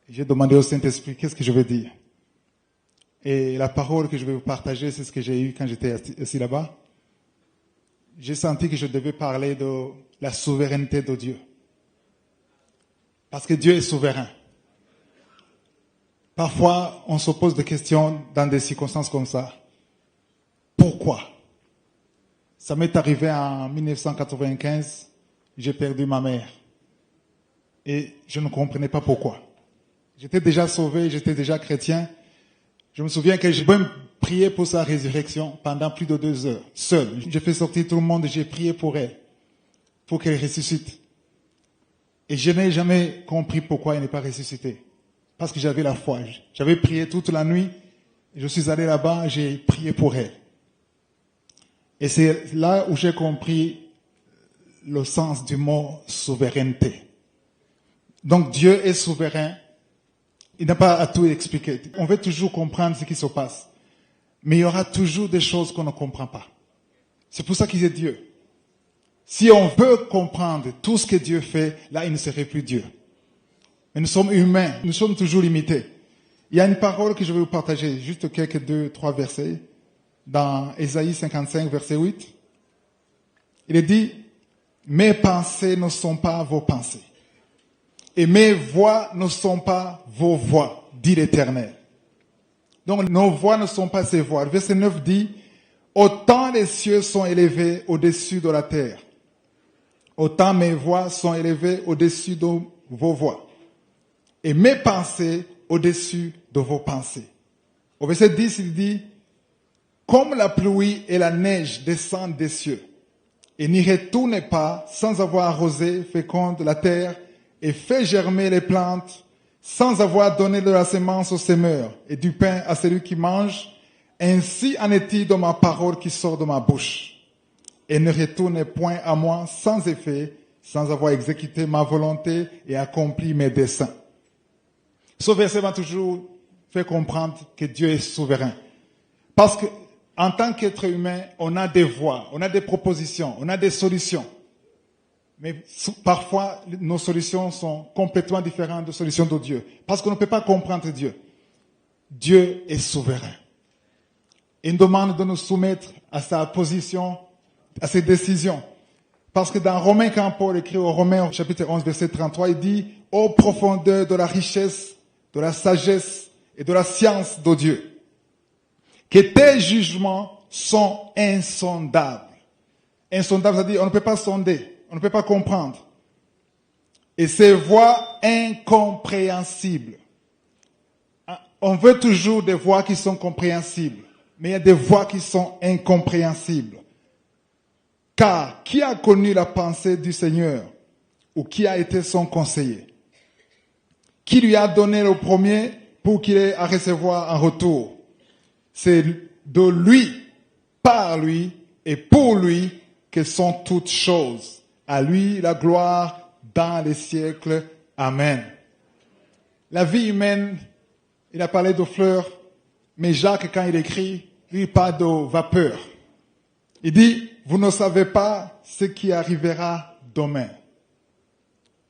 J'ai demandé au Saint-Esprit qu'est-ce que je veux dire. Et la parole que je vais vous partager, c'est ce que j'ai eu quand j'étais assis là-bas. J'ai senti que je devais parler de la souveraineté de Dieu. Parce que Dieu est souverain. Parfois, on se pose des questions dans des circonstances comme ça. Pourquoi? Ça m'est arrivé en 1995, j'ai perdu ma mère. Et je ne comprenais pas pourquoi. J'étais déjà sauvé, j'étais déjà chrétien. Je me souviens que j'ai même prié pour sa résurrection pendant plus de 2 heures, seul. J'ai fait sortir tout le monde et j'ai prié pour elle, pour qu'elle ressuscite. Et je n'ai jamais compris pourquoi elle n'est pas ressuscitée. Parce que j'avais la foi. J'avais prié toute la nuit. Je suis allé là-bas, j'ai prié pour elle. Et c'est là où j'ai compris le sens du mot souveraineté. Donc Dieu est souverain. Il n'a pas à tout expliquer. On veut toujours comprendre ce qui se passe. Mais il y aura toujours des choses qu'on ne comprend pas. C'est pour ça qu'il est Dieu. Si on veut comprendre tout ce que Dieu fait, là, il ne serait plus Dieu. Mais nous sommes humains, nous sommes toujours limités. Il y a une parole que je vais vous partager, juste quelques 2-3 versets, dans Ésaïe 55, verset 8. Il est dit, « Mes pensées ne sont pas vos pensées, et mes voix ne sont pas vos voix, dit l'Éternel. » Donc, nos voix ne sont pas ses voix. Le verset 9 dit, « Autant les cieux sont élevés au-dessus de la terre, autant mes voix sont élevées au-dessus de vos voix, et mes pensées au-dessus de vos pensées. » Au verset 10, il dit, « Comme la pluie et la neige descendent des cieux, et n'y retournent pas sans avoir arrosé, féconde la terre, et fait germer les plantes, sans avoir donné de la semence au semeur, et du pain à celui qui mange, ainsi en est-il de ma parole qui sort de ma bouche. Et ne retourne point à moi sans effet, sans avoir exécuté ma volonté et accompli mes desseins. » Ce verset m'a toujours fait comprendre que Dieu est souverain. Parce que, en tant qu'être humain, on a des voies, on a des propositions, on a des solutions. Mais parfois, nos solutions sont complètement différentes des solutions de Dieu. Parce qu'on ne peut pas comprendre Dieu. Dieu est souverain. Il nous demande de nous soumettre à sa position, à ses décisions. Parce que dans Romains, quand Paul écrit au Romains, chapitre 11, verset 33, il dit « Ô profondeur de la richesse, de la sagesse et de la science de Dieu, que tes jugements sont insondables. » Insondable, c'est-à-dire on ne peut pas sonder, on ne peut pas comprendre. Et ses voies incompréhensibles. On veut toujours des voies qui sont compréhensibles, mais il y a des voies qui sont incompréhensibles. Car qui a connu la pensée du Seigneur, ou qui a été son conseiller? Qui lui a donné le premier pour qu'il ait à recevoir en retour? C'est de lui, par lui et pour lui que sont toutes choses. À lui la gloire dans les siècles. Amen. La vie humaine, il a parlé de fleurs, mais Jacques, quand il écrit, lui il parle de vapeur. Il dit, vous ne savez pas ce qui arrivera demain.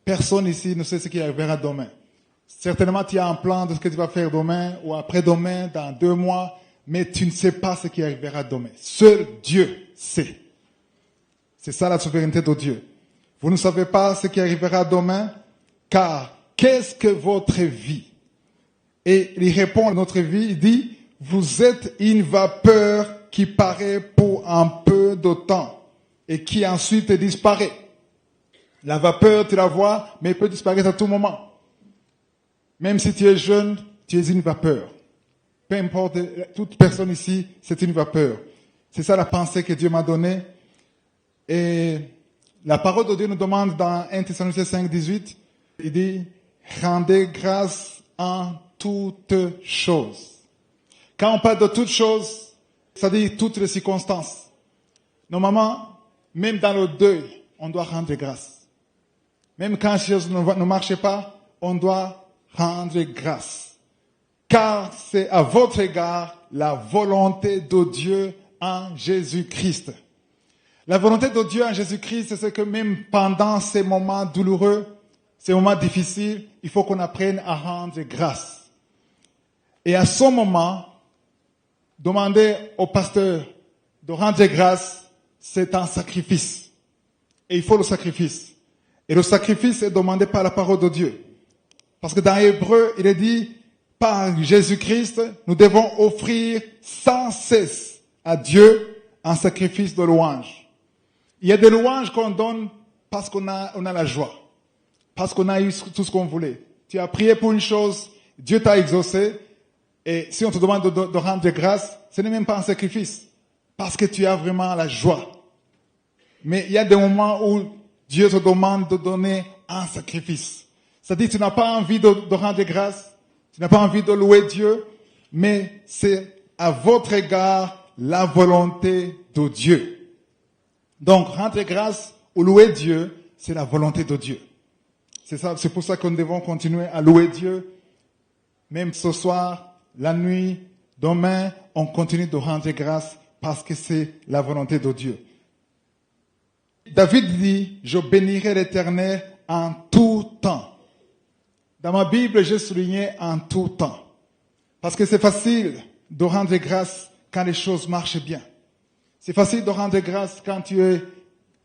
Personne ici ne sait ce qui arrivera demain. Certainement, tu as un plan de ce que tu vas faire demain ou après-demain, dans 2 mois, mais tu ne sais pas ce qui arrivera demain. Seul Dieu sait. C'est ça la souveraineté de Dieu. Vous ne savez pas ce qui arrivera demain, car qu'est-ce que votre vie? Et il répond à notre vie, il dit, vous êtes une vapeur qui paraît pour un peu de temps et qui ensuite disparaît. La vapeur, tu la vois, mais elle peut disparaître à tout moment. Même si tu es jeune, tu es une vapeur. Peu importe, toute personne ici, c'est une vapeur. C'est ça la pensée que Dieu m'a donnée. Et la parole de Dieu nous demande dans 1 Thessaloniciens 5, 18, il dit, rendez grâce en toutes choses. Quand on parle de toutes choses, ça dit toutes les circonstances. Normalement, même dans le deuil, on doit rendre grâce. Même quand les choses ne marchent pas, on doit rendre grâce. Car c'est à votre égard la volonté de Dieu en Jésus-Christ. La volonté de Dieu en Jésus-Christ, c'est que même pendant ces moments douloureux, ces moments difficiles, il faut qu'on apprenne à rendre grâce. Et à ce moment, demander au pasteur de rendre grâce, c'est un sacrifice. Et il faut le sacrifice. Et le sacrifice est demandé par la parole de Dieu. Parce que dans Hébreu, il est dit, par Jésus-Christ, nous devons offrir sans cesse à Dieu un sacrifice de louange. Il y a des louanges qu'on donne parce qu'on a la joie. Parce qu'on a eu tout ce qu'on voulait. Tu as prié pour une chose, Dieu t'a exaucé. Et si on te demande de rendre grâce, ce n'est même pas un sacrifice. Parce que tu as vraiment la joie. Mais il y a des moments où Dieu te demande de donner un sacrifice. C'est-à-dire que tu n'as pas envie de rendre grâce. Tu n'as pas envie de louer Dieu. Mais c'est à votre égard la volonté de Dieu. Donc, rendre grâce ou louer Dieu, c'est la volonté de Dieu. C'est pour ça que nous devons continuer à louer Dieu. Même ce soir, la nuit, demain, on continue de rendre grâce parce que c'est la volonté de Dieu. David dit, je bénirai l'Éternel en tout temps. Dans ma Bible, j'ai souligné en tout temps. Parce que c'est facile de rendre grâce quand les choses marchent bien. C'est facile de rendre grâce quand tu es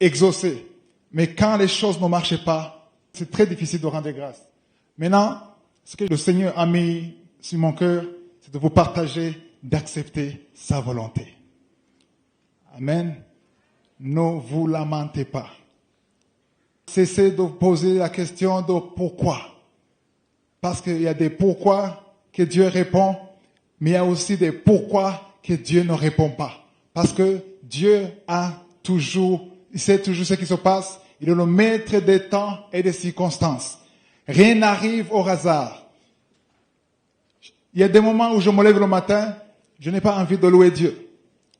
exaucé. Mais quand les choses ne marchent pas, c'est très difficile de rendre grâce. Maintenant, ce que le Seigneur a mis sur mon cœur, c'est de vous partager, d'accepter sa volonté. Amen. Ne vous lamentez pas. Cessez de poser la question de pourquoi. Parce qu'il y a des pourquoi que Dieu répond, mais il y a aussi des pourquoi que Dieu ne répond pas. Parce que Dieu il sait toujours ce qui se passe. Il est le maître des temps et des circonstances. Rien n'arrive au hasard. Il y a des moments où je me lève le matin, je n'ai pas envie de louer Dieu.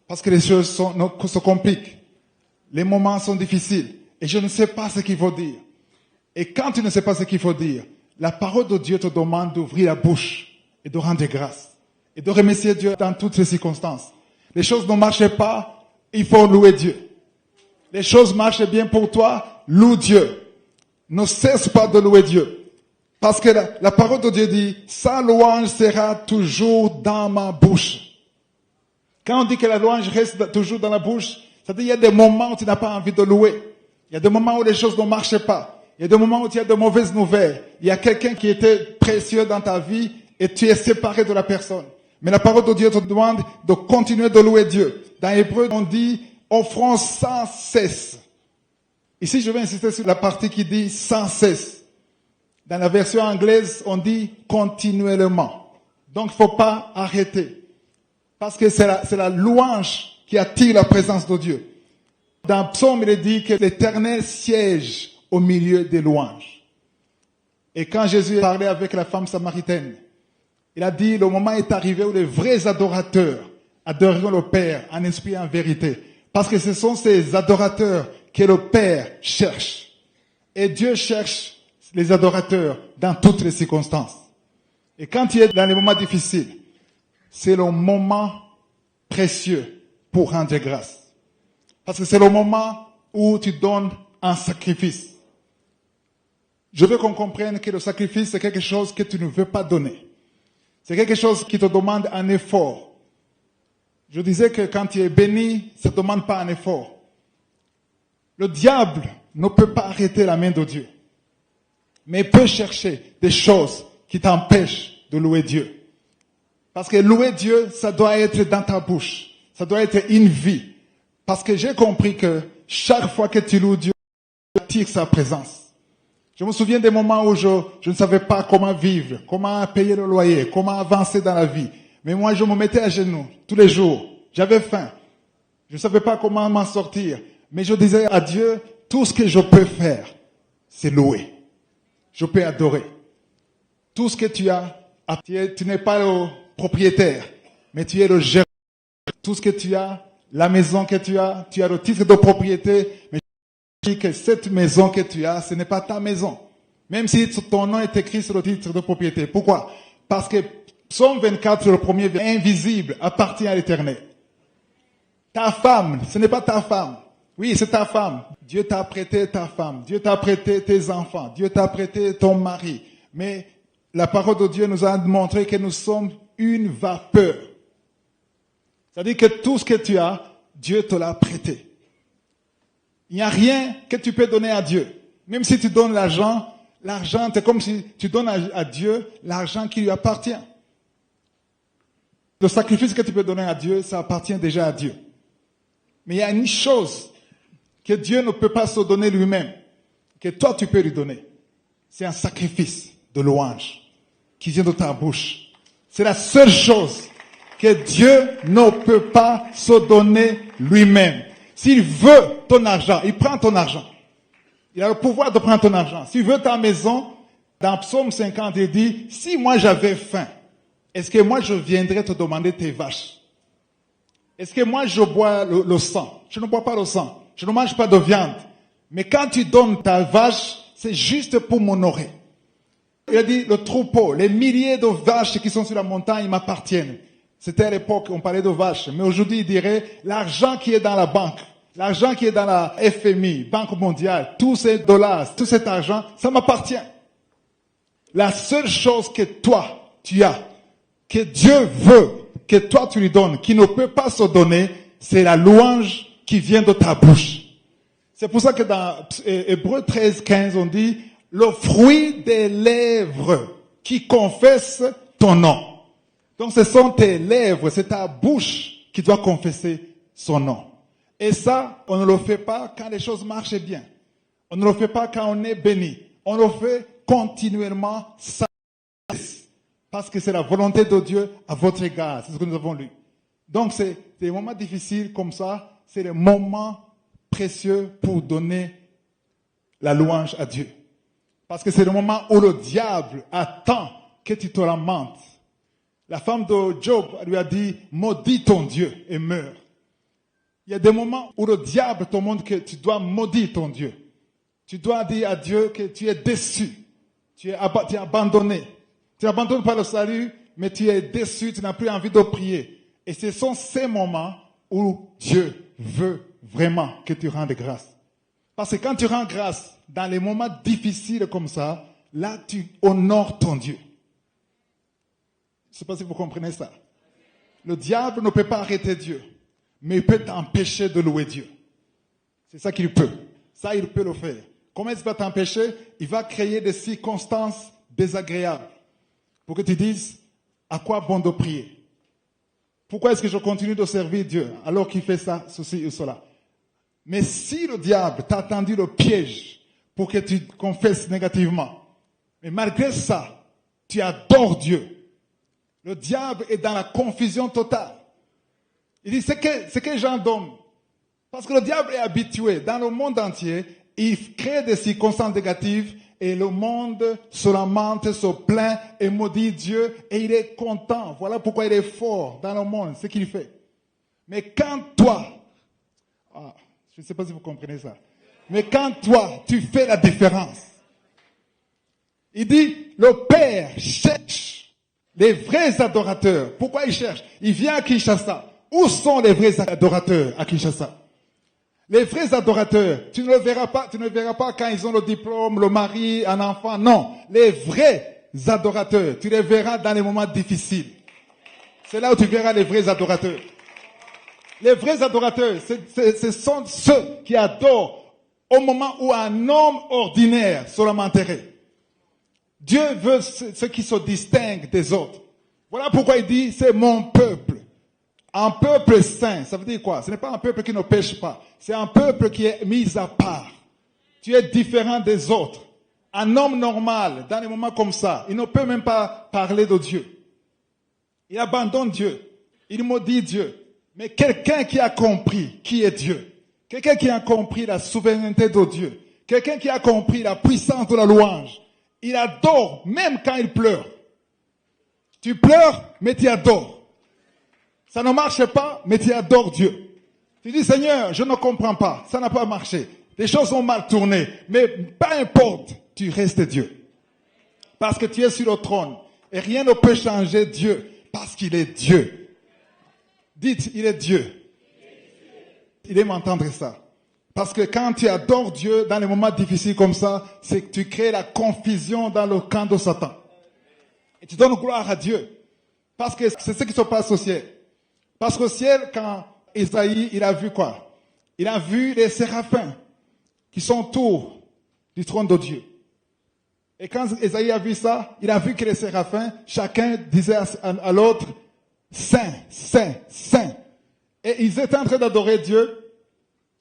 Parce que les choses se compliquent. Les moments sont difficiles. Et je ne sais pas ce qu'il faut dire. Et quand tu ne sais pas ce qu'il faut dire, la parole de Dieu te demande d'ouvrir la bouche et de rendre grâce. Et de remercier Dieu dans toutes les circonstances. Les choses ne marchent pas, il faut louer Dieu. Les choses marchent bien pour toi, loue Dieu. Ne cesse pas de louer Dieu. Parce que la parole de Dieu dit, sa louange sera toujours dans ma bouche. Quand on dit que la louange reste toujours dans la bouche, ça veut dire qu'il y a des moments où tu n'as pas envie de louer. Il y a des moments où les choses ne marchent pas. Il y a des moments où tu as de mauvaises nouvelles. Il y a quelqu'un qui était précieux dans ta vie et tu es séparé de la personne. Mais la parole de Dieu te demande de continuer de louer Dieu. Dans Hébreu, on dit, offrons sans cesse. Ici, je vais insister sur la partie qui dit sans cesse. Dans la version anglaise, on dit continuellement. Donc, il ne faut pas arrêter. Parce que c'est la louange qui attire la présence de Dieu. Dans Psaume, il est dit que l'Éternel siège au milieu des louanges. Et quand Jésus parlait avec la femme samaritaine, il a dit, le moment est arrivé où les vrais adorateurs adoreront le Père en esprit et en vérité. Parce que ce sont ces adorateurs que le Père cherche. Et Dieu cherche les adorateurs dans toutes les circonstances. Et quand tu es dans les moments difficiles, c'est le moment précieux pour rendre grâce. Parce que c'est le moment où tu donnes un sacrifice. Je veux qu'on comprenne que le sacrifice, c'est quelque chose que tu ne veux pas donner. C'est quelque chose qui te demande un effort. Je disais que quand tu es béni, ça ne te demande pas un effort. Le diable ne peut pas arrêter la main de Dieu. Mais il peut chercher des choses qui t'empêchent de louer Dieu. Parce que louer Dieu, ça doit être dans ta bouche. Ça doit être une vie. Parce que j'ai compris que chaque fois que tu loues Dieu, tu attires sa présence. Je me souviens des moments où je ne savais pas comment vivre, comment payer le loyer, comment avancer dans la vie. Mais moi, je me mettais à genoux tous les jours. J'avais faim. Je ne savais pas comment m'en sortir. Mais je disais à Dieu, tout ce que je peux faire, c'est louer. Je peux adorer. Tout ce que tu as, tu n'es pas le propriétaire, mais tu es le gérant. Tout ce que tu as, la maison que tu as le titre de propriété, mais je dis que cette maison que tu as, ce n'est pas ta maison. Même si ton nom est écrit sur le titre de propriété. Pourquoi? Parce que Psaume 24, le premier vers, invisible, appartient à l'Éternel. Ta femme, ce n'est pas ta femme. Oui, c'est ta femme. Dieu t'a prêté ta femme. Dieu t'a prêté tes enfants. Dieu t'a prêté ton mari. Mais la parole de Dieu nous a montré que nous sommes une vapeur. C'est-à-dire que tout ce que tu as, Dieu te l'a prêté. Il n'y a rien que tu peux donner à Dieu. Même si tu donnes l'argent, c'est comme si tu donnes à Dieu l'argent qui lui appartient. Le sacrifice que tu peux donner à Dieu, ça appartient déjà à Dieu. Mais il y a une chose que Dieu ne peut pas se donner lui-même, que toi tu peux lui donner. C'est un sacrifice de louange qui vient de ta bouche. C'est la seule chose que Dieu ne peut pas se donner lui-même. S'il veut ton argent, il prend ton argent. Il a le pouvoir de prendre ton argent. S'il veut ta maison, dans Psaume 50, il dit, si moi j'avais faim, est-ce que moi je viendrais te demander tes vaches? Est-ce que moi je bois le sang? Je ne bois pas le sang. Je ne mange pas de viande. Mais quand tu donnes ta vache, c'est juste pour m'honorer. Il a dit, le troupeau, les milliers de vaches qui sont sur la montagne m'appartiennent. C'était à l'époque, on parlait de vaches. Mais aujourd'hui, il dirait, l'argent qui est dans la banque, l'argent qui est dans la FMI, Banque mondiale, tous ces dollars, tout cet argent, ça m'appartient. La seule chose que toi, tu as, que Dieu veut, que toi tu lui donnes, qui ne peut pas se donner, c'est la louange qui vient de ta bouche. C'est pour ça que dans Hébreux 13, 15, on dit, le fruit des lèvres qui confessent ton nom. Donc ce sont tes lèvres, c'est ta bouche qui doit confesser son nom. Et ça, on ne le fait pas quand les choses marchent bien. On ne le fait pas quand on est béni. On le fait continuellement, parce que c'est la volonté de Dieu à votre égard. C'est ce que nous avons lu. Donc c'est des moments difficiles comme ça, c'est les moments précieux pour donner la louange à Dieu. Parce que c'est le moment où le diable attend que tu te lamentes. La femme de Job lui a dit, maudis ton Dieu et meurs. Il y a des moments où le diable te montre que tu dois maudire ton Dieu. Tu dois dire à Dieu que tu es déçu. Tu es abandonné. Tu n'abandonnes pas le salut, mais tu es déçu, tu n'as plus envie de prier. Et ce sont ces moments où Dieu veut vraiment que tu rendes grâce. Parce que quand tu rends grâce dans les moments difficiles comme ça, là tu honores ton Dieu. Je ne sais pas si vous comprenez ça. Le diable ne peut pas arrêter Dieu, mais il peut t'empêcher de louer Dieu. C'est ça qu'il peut. Ça, il peut le faire. Comment il va t'empêcher? Il va créer des circonstances désagréables pour que tu dises, à quoi bon de prier? Pourquoi est-ce que je continue de servir Dieu alors qu'il fait ça, ceci ou cela? Mais si le diable t'a tendu le piège pour que tu confesses négativement, mais malgré ça, tu adores Dieu, le diable est dans la confusion totale. Il dit, c'est que gens d'hommes. Parce que le diable est habitué. Dans le monde entier, il crée des circonstances négatives et le monde se lamente, se plaint et maudit Dieu et il est content. Voilà pourquoi il est fort dans le monde, ce qu'il fait. Mais quand toi, je ne sais pas si vous comprenez ça, mais quand toi, tu fais la différence, il dit, le Père cherche les vrais adorateurs. Pourquoi il cherche? Il vient à Kinshasa. Où sont les vrais adorateurs à Kinshasa? Les vrais adorateurs, tu ne verras pas quand ils ont le diplôme, le mari, un enfant. Non, les vrais adorateurs, tu les verras dans les moments difficiles. C'est là où tu verras les vrais adorateurs. Les vrais adorateurs, ce sont ceux qui adorent au moment où un homme ordinaire se lamenterait. Dieu veut ceux qui se distinguent des autres. Voilà pourquoi il dit, c'est mon peuple. Un peuple saint, ça veut dire quoi? Ce n'est pas un peuple qui ne pêche pas. C'est un peuple qui est mis à part. Tu es différent des autres. Un homme normal, dans des moments comme ça, il ne peut même pas parler de Dieu. Il abandonne Dieu. Il maudit Dieu. Mais quelqu'un qui a compris qui est Dieu, quelqu'un qui a compris la souveraineté de Dieu, quelqu'un qui a compris la puissance de la louange, il adore même quand il pleure. Tu pleures, mais tu adores. Ça ne marche pas, mais tu adores Dieu. Tu dis, Seigneur, je ne comprends pas. Ça n'a pas marché. Les choses ont mal tourné. Mais peu importe, tu restes Dieu. Parce que tu es sur le trône. Et rien ne peut changer Dieu. Parce qu'il est Dieu. Dites, il est Dieu. Il aime entendre ça. Parce que quand tu adores Dieu dans les moments difficiles comme ça, c'est que tu crées la confusion dans le camp de Satan. Et tu donnes gloire à Dieu. Parce que c'est ce qui se passe au ciel. Parce qu'au ciel, quand Isaïe, il a vu quoi? Il a vu les séraphins qui sont autour du trône de Dieu. Et quand Isaïe a vu ça, il a vu que les séraphins, chacun disait à l'autre, Saint, Saint, Saint. Et ils étaient en train d'adorer Dieu.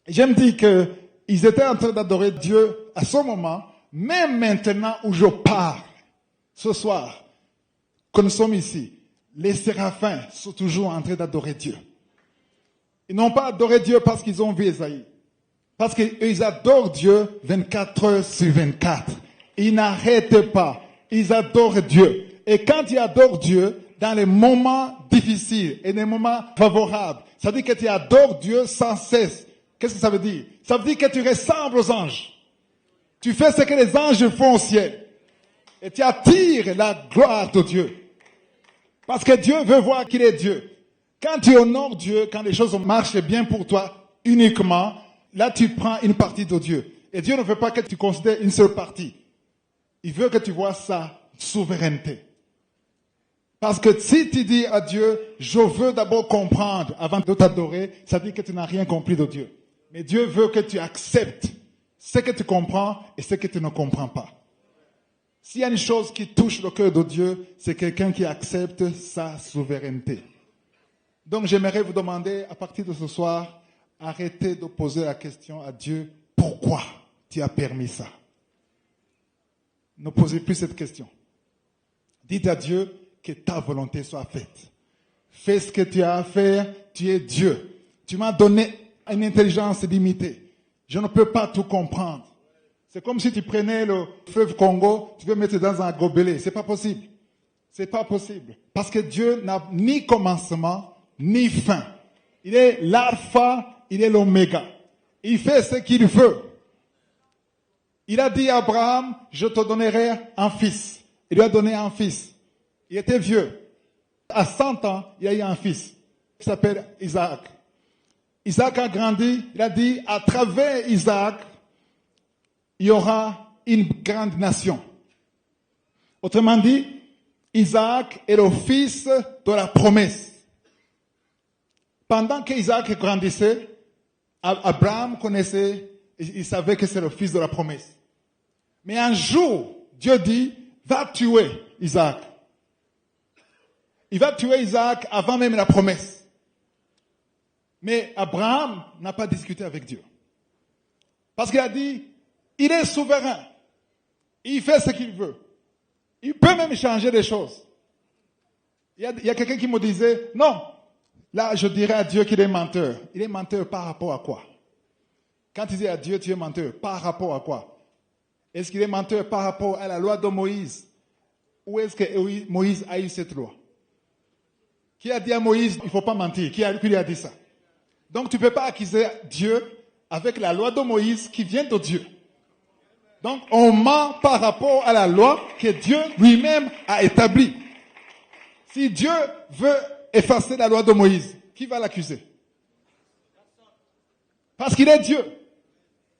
J'aime dire qu'ils étaient en train d'adorer Dieu à ce moment, même maintenant où je parle, ce soir, que nous sommes ici, les séraphins sont toujours en train d'adorer Dieu. Ils n'ont pas adoré Dieu parce qu'ils ont vu Isaïe. Parce qu'ils adorent Dieu 24 heures sur 24. Ils n'arrêtent pas. Ils adorent Dieu. Et quand ils adorent Dieu, dans les moments difficiles et les moments favorables, ça veut dire que tu adores Dieu sans cesse. Qu'est-ce que ça veut dire? Ça veut dire que tu ressembles aux anges. Tu fais ce que les anges font au ciel. Et tu attires la gloire de Dieu. Parce que Dieu veut voir qu'il est Dieu. Quand tu honores Dieu, quand les choses marchent bien pour toi uniquement, là tu prends une partie de Dieu. Et Dieu ne veut pas que tu considères une seule partie. Il veut que tu vois sa souveraineté. Parce que si tu dis à Dieu, je veux d'abord comprendre avant de t'adorer, ça veut dire que tu n'as rien compris de Dieu. Mais Dieu veut que tu acceptes ce que tu comprends et ce que tu ne comprends pas. S'il y a une chose qui touche le cœur de Dieu, c'est quelqu'un qui accepte sa souveraineté. Donc j'aimerais vous demander, à partir de ce soir, arrêtez de poser la question à Dieu, pourquoi tu as permis ça? Ne posez plus cette question. Dites à Dieu que ta volonté soit faite. Fais ce que tu as à faire, tu es Dieu. Tu m'as donné une intelligence limitée. Je ne peux pas tout comprendre. C'est comme si tu prenais le fleuve Congo, tu veux mettre dans un gobelet. C'est pas possible. C'est pas possible. Parce que Dieu n'a ni commencement, ni fin. Il est l'alpha, il est l'oméga. Il fait ce qu'il veut. Il a dit à Abraham, je te donnerai un fils. Il lui a donné un fils. Il était vieux. À 100 ans, il a eu un fils. Il s'appelle Isaac. Isaac a grandi. Il a dit, à travers Isaac, il y aura une grande nation. Autrement dit, Isaac est le fils de la promesse. Pendant qu'Isaac grandissait, Abraham connaissait, il savait que c'est le fils de la promesse. Mais un jour, Dieu dit, va tuer Isaac. Il va tuer Isaac avant même la promesse. Mais Abraham n'a pas discuté avec Dieu. Parce qu'il a dit, il est souverain. Il fait ce qu'il veut. Il peut même changer les choses. Il y a quelqu'un qui me disait, non, là je dirais à Dieu qu'il est menteur. Il est menteur par rapport à quoi? Quand il dit à Dieu, tu es menteur, par rapport à quoi? Est-ce qu'il est menteur par rapport à la loi de Moïse? Ou est-ce que Moïse a eu cette loi? Qui a dit à Moïse, il ne faut pas mentir? Qui lui a dit ça? Donc tu ne peux pas accuser Dieu avec la loi de Moïse qui vient de Dieu. Donc on ment par rapport à la loi que Dieu lui-même a établie. Si Dieu veut effacer la loi de Moïse, qui va l'accuser? Parce qu'il est Dieu.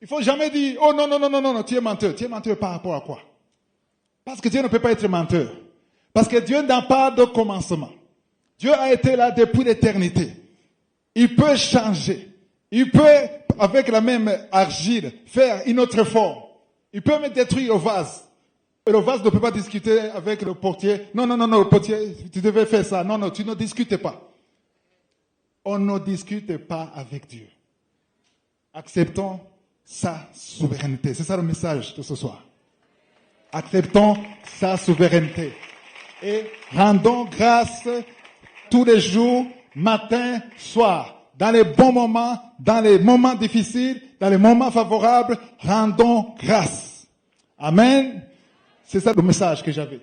Il ne faut jamais dire, oh non, non, non, non, non, tu es menteur. Tu es menteur par rapport à quoi? Parce que Dieu ne peut pas être menteur. Parce que Dieu n'a pas de commencement. Dieu a été là depuis l'éternité. Il peut changer. Il peut, avec la même argile, faire une autre forme. Il peut même détruire le vase. Et le vase ne peut pas discuter avec le portier. Non, non, non, non, le portier, tu devais faire ça. Non, non, tu ne discutes pas. On ne discute pas avec Dieu. Acceptons sa souveraineté. C'est ça le message de ce soir. Acceptons sa souveraineté. Et rendons grâce tous les jours, matin, soir. Dans les bons moments, dans les moments difficiles, dans les moments favorables, rendons grâce. Amen. C'est ça le message que j'avais.